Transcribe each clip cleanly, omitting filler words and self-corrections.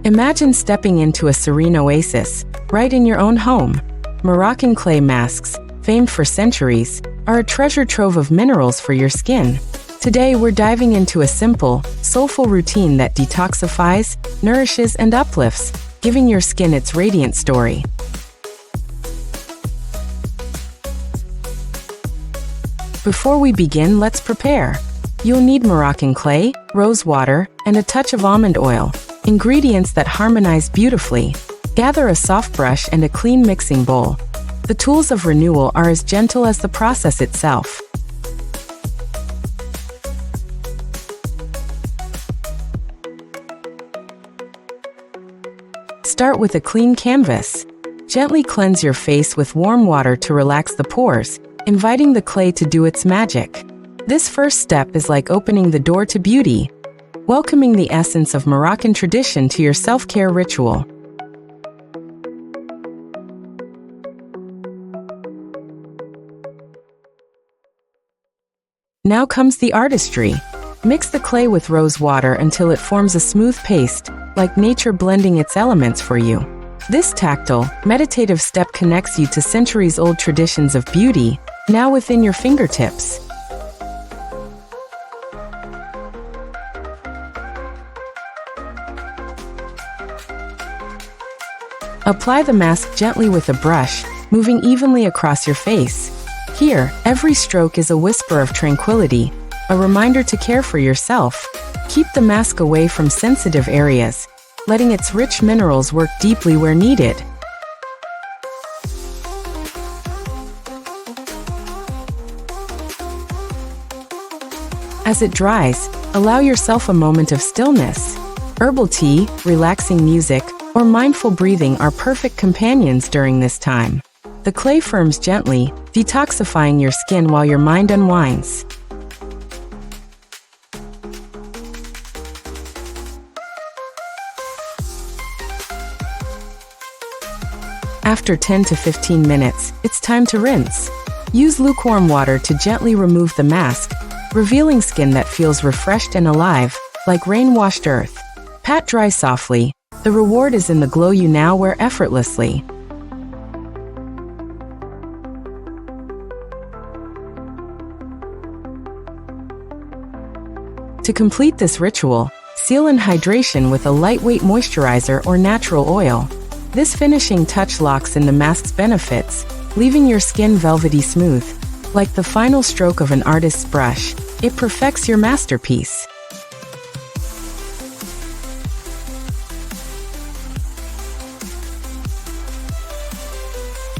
Imagine stepping into a serene oasis, right in your own home. Moroccan clay masks, famed for centuries, are a treasure trove of minerals for your skin. Today we're diving into a simple, soulful routine that detoxifies, nourishes, and uplifts, giving your skin its radiant story. Before we begin, let's prepare. You'll need Moroccan clay, rose water, and a touch of almond oil, ingredients that harmonize beautifully. Gather a soft brush and a clean mixing bowl. The tools of renewal are as gentle as the process itself. Start with a clean canvas. Gently cleanse your face with warm water to relax the pores, inviting the clay to do its magic. This first step is like opening the door to beauty, welcoming the essence of Moroccan tradition to your self-care ritual. Now comes the artistry. Mix the clay with rose water until it forms a smooth paste, like nature blending its elements for you. This tactile, meditative step connects you to centuries-old traditions of beauty, now within your fingertips. Apply the mask gently with a brush, moving evenly across your face. Here, every stroke is a whisper of tranquility, a reminder to care for yourself. Keep the mask away from sensitive areas, letting its rich minerals work deeply where needed. As it dries, allow yourself a moment of stillness. Herbal tea, relaxing music, or mindful breathing are perfect companions during this time. The clay firms gently, detoxifying your skin while your mind unwinds. After 10 to 15 minutes, it's time to rinse. Use lukewarm water to gently remove the mask, revealing skin that feels refreshed and alive, like rain-washed earth. Pat dry softly. The reward is in the glow you now wear effortlessly. To complete this ritual, seal in hydration with a lightweight moisturizer or natural oil. This finishing touch locks in the mask's benefits, leaving your skin velvety smooth. Like the final stroke of an artist's brush, it perfects your masterpiece.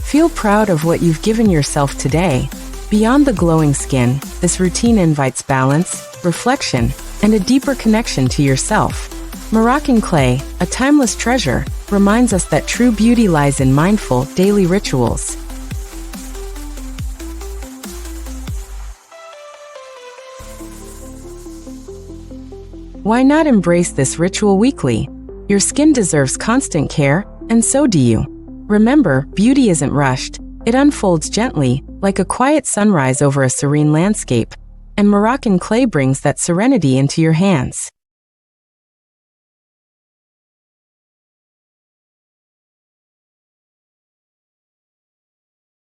Feel proud of what you've given yourself today. Beyond the glowing skin, this routine invites balance, reflection, and a deeper connection to yourself. Moroccan clay, a timeless treasure, reminds us that true beauty lies in mindful, daily rituals. Why not embrace this ritual weekly? Your skin deserves constant care, and so do you. Remember, beauty isn't rushed. It unfolds gently, like a quiet sunrise over a serene landscape, and Moroccan clay brings that serenity into your hands.